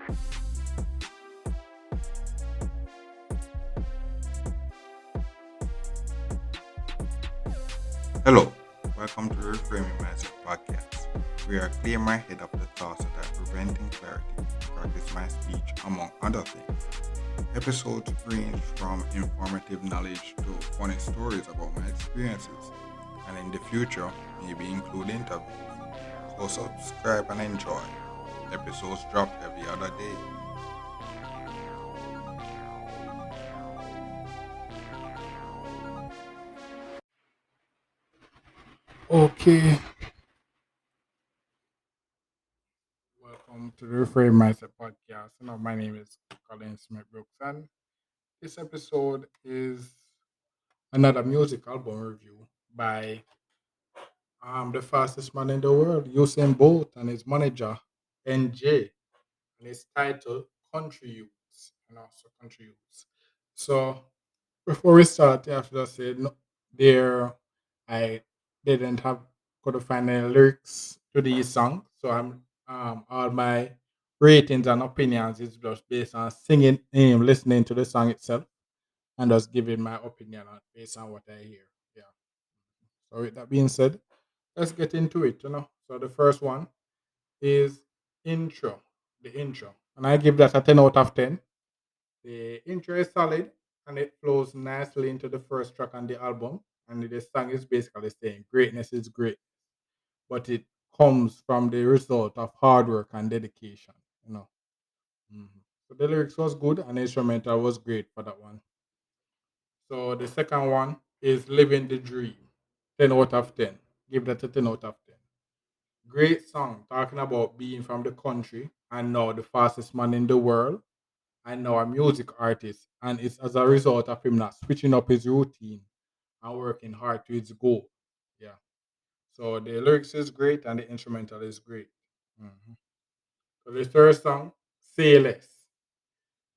Hello, welcome to the Reframing Mindset podcast. We are clear my head of the thoughts that are preventing clarity and practice my speech, among other things. Episodes range from informative knowledge to funny stories about my experiences, and in the future, maybe include interviews. So subscribe and enjoy. Episodes drop every other day. Okay, welcome to the Reframing Mindset podcast. My name is Colin Smith Brooks, and this episode is another music album review by the fastest man in the world, Usain Bolt, and his manager, NJ, and it's titled Country Youths, and also Country Youths. So before we start, I have to just say, no, there, I didn't have couldn't find any lyrics to the song, so I'm all my ratings and opinions is just based on singing, listening to the song itself, and just giving my opinion based on what I hear. Yeah. So with that being said, let's get into it. So the first one is intro, the intro, and I give that a 10 out of 10. The intro is solid and it flows nicely into the first track on the album. And the song is basically saying greatness is great, but it comes from the result of hard work and dedication. You know. Mhm. So the lyrics was good and the instrumental was great for that one. So the second one is living the dream. 10 out of 10. Give that a 10 out of 10. Great song talking about being from the country and now the fastest man in the world and now a music artist. And it's as a result of him not switching up his routine and working hard to his goal. Yeah. So the lyrics is great and the instrumental is great. Mhm. So the third song, Say Less.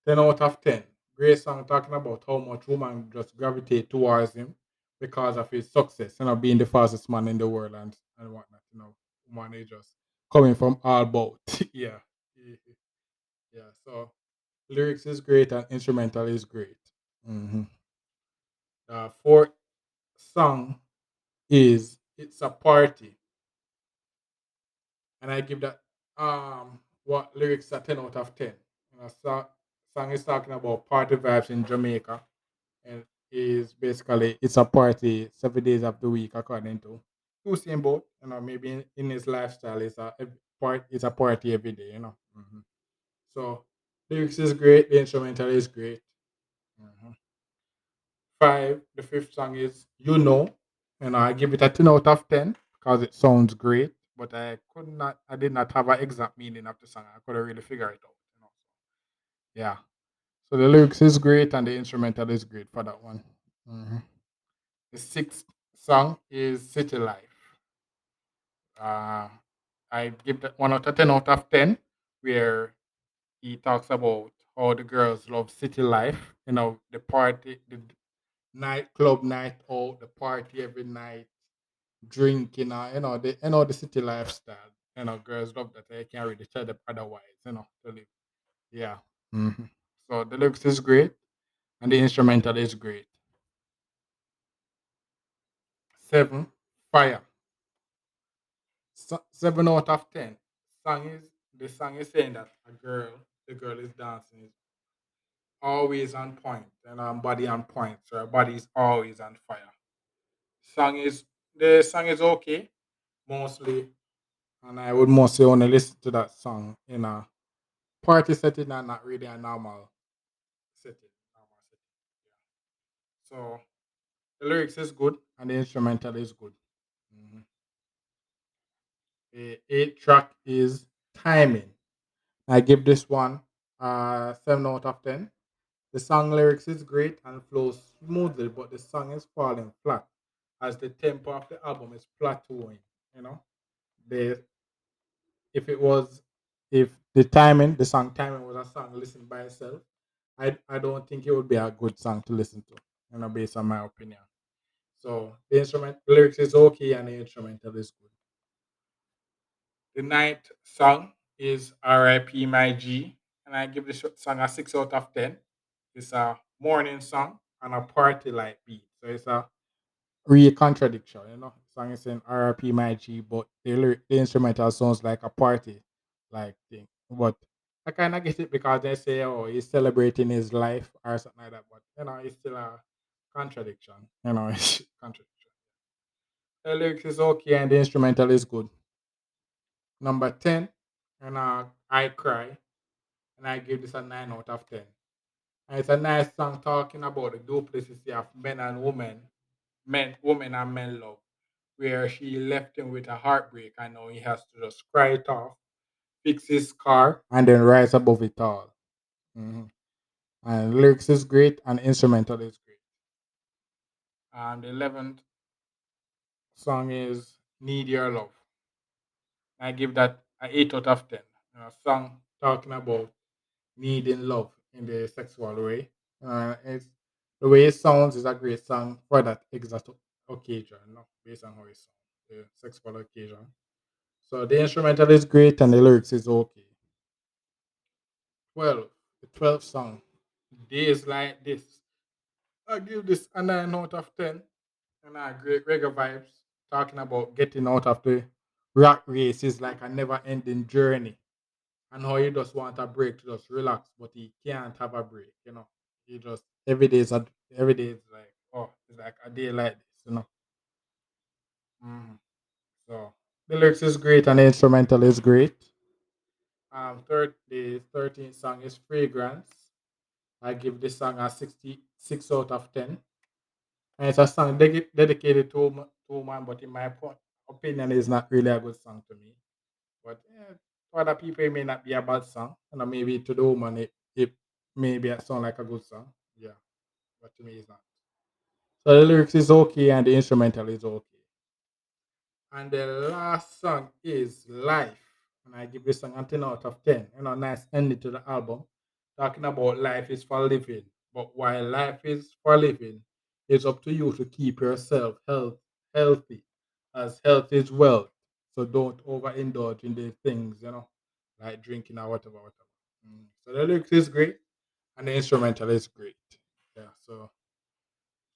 10 out of 10. Great song talking about how much women just gravitate towards him because of his success, being the fastest man in the world and whatnot. Woman is just coming from all about. Yeah. Yeah. So lyrics is great and instrumental is great. hmm The fourth song is It's a Party. And I give that what lyrics a 10 out of 10. Song is talking about party vibes in Jamaica and is basically it's a party 7 days of the week according to Usain Bolt. Maybe in his lifestyle it's a party every day. So lyrics is great, the instrumental is great. Mhm. Five, the fifth song is You Know, and I give it a 10 out of 10 because it sounds great, but I did not have an exact meaning of the song. I couldn't really figure it out. Yeah. So the lyrics is great and the instrumental is great for that one. Mhm. The sixth song is City Life. Uh, I give that 1 out of 10 where he talks about how the girls love city life, the party, the nightclub night out, the party every night, drinking, the city lifestyle. Girls love that. They can't really tell them otherwise, to live. Yeah. So the lyrics is great and the instrumental is great. Seven, Fire. 7 out of 10. Song is the song is saying that the girl is dancing is always on point and her body on point. So her body is always on fire. Song is the song is okay, mostly, and I would mostly only listen to that song in a party setting and not really a normal setting. Normal setting. Yeah. So the lyrics is good and the instrumental is good. Mhm. The eighth track is Timing. I give this one 7 out of 10. The song lyrics is great and flows smoothly, but the song is falling flat as the tempo of the album is plateauing. You know, the if it was if the song timing was a song listened by itself, I don't think it would be a good song to listen to. Based on my opinion. So the lyrics is okay and the instrumental is good. The ninth song is R.I.P. My G, and I give the song a 6 out of 10. It's a morning song and a party like beat. So it's a real contradiction, you know. Song is saying RRP my G, but the instrumental sounds like a party like thing. But I kind of get it because they say, oh, he's celebrating his life or something like that. But you know, it's still a contradiction. You know, it's contradiction. The lyrics is okay and the instrumental is good. Number 10, and I Cry, and I give this a 9 out of 10. And it's a nice song talking about the duplicity of men and women, women and men love, where she left him with a heartbreak and now he has to just cry it off, fix his car, and then rise above it all. Mhm. And lyrics is great and instrumental is great. And the 11th song is Need Your Love. I give that a 8 out of 10. A song talking about needing love in the sexual way. It's the way it sounds is a great song for that exact occasion, no? Based on how it sounds, the sexual occasion. So the instrumental is great and the lyrics is okay. 12, the 12th song, Days Like This. I give this a 9 out of 10. And I great reggae vibes talking about getting out of the rat race is like a never ending journey and how you just want a break to just relax, but he can't have a break, you know. He just every day is like, oh, it's like a day like this, you know. Mhm. So the lyrics is great and the instrumental is great. The 13th song is Fragrance. I give this song a 66 out of 10. And it's a song dedicated to a woman, but in my opinion, it's not really a good song to me. But to other people, it may not be a bad song. You know, maybe to the woman, it maybe sound like a good song. Yeah, but to me, it's not. So the lyrics is okay and the instrumental is okay. And the last song is Life. And I give this song a 10 out of 10. You know, nice ending to the album. Talking about life is for living. But while life is for living, it's up to you to keep yourself healthy. As health is wealth. So don't overindulge in the things, you know, like drinking or whatever, whatever. So the lyrics is great and the instrumental is great. Yeah, so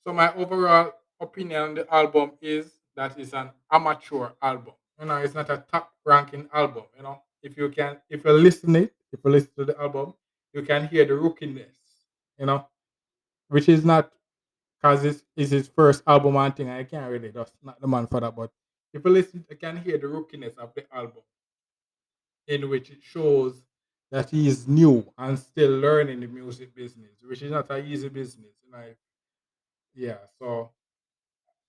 my overall opinion on the album is that it's an amateur album. You know, it's not a top ranking album. You know, if you listen it, if you listen to the album, you can hear the rookiness. You know, which is not because this is his first album and thing. I can't really just not the man for that. But if you listen, you can hear the rookiness of the album, in which it shows that he is new and still learning the music business, which is not an easy business. You know, yeah. So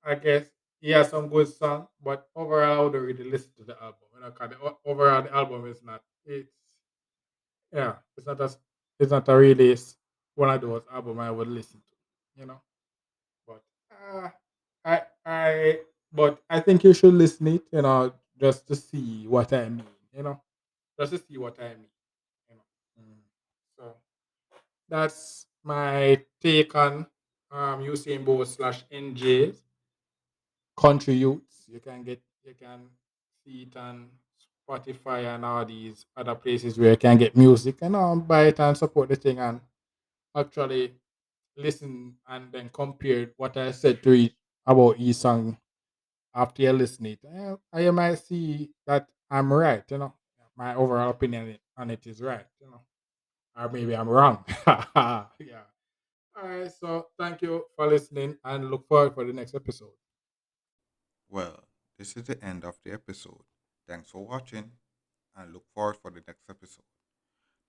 I guess he has some good songs, but overall, I would really listen to the album. You know, 'cause overall the album is not. It's yeah, it's not a really one of those album I would listen to. You know, but I but I think you should listen it. You know, just to see what I mean. You know, just to see what I mean. You know, so that's my take on Usain Bolt slash NJ's country youths. You can see it on Spotify and all these other places where you can get music and buy it and support the thing and actually listen and then compare what I said to it about each song after you listen it. You might see that I'm right, you know. My overall opinion on it is right, you know. Or maybe I'm wrong. Yeah. All right. So thank you for listening and look forward for the next episode. Well, this is the end of the episode. Thanks for watching and look forward for the next episode.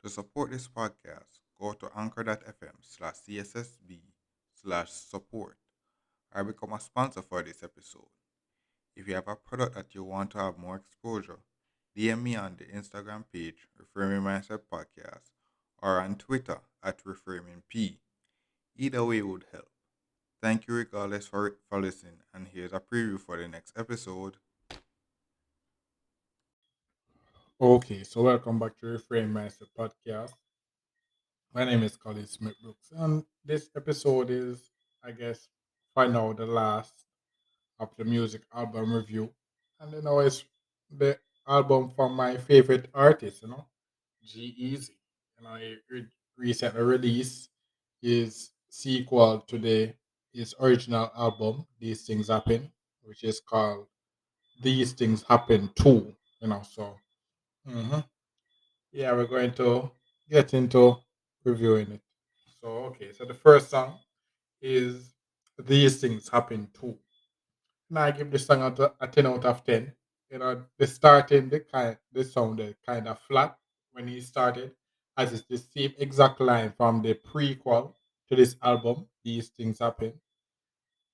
To support this podcast, go to anchor.fm/cssb/support or become a sponsor for this episode. If you have a product that you want to have more exposure, DM me on the Instagram page, Reframing Mindset Podcast, or on Twitter at ReframingP. Either way would help. Thank you regardless for listening, and here's a preview for the next episode. Okay, so welcome back to Reframe Master Podcast. My name is Colin Smith Brooks, and this episode is, I guess, for now the last of the music album review. And you know, it's the album from my favorite artist, you know, G Easy. He recently released his sequel to his original album, These Things Happen, which is called These Things Happen Too. So mhm. Yeah, we're going to get into reviewing it. So okay, so the first song is These Things Happen Too. Now I give this song a 10 out of 10. The starting, the sounded kind of flat when he started, as it's the same exact line from the prequel to this album, These Things Happen,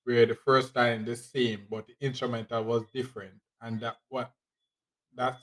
where the first line the same, but the instrumental was different. And that's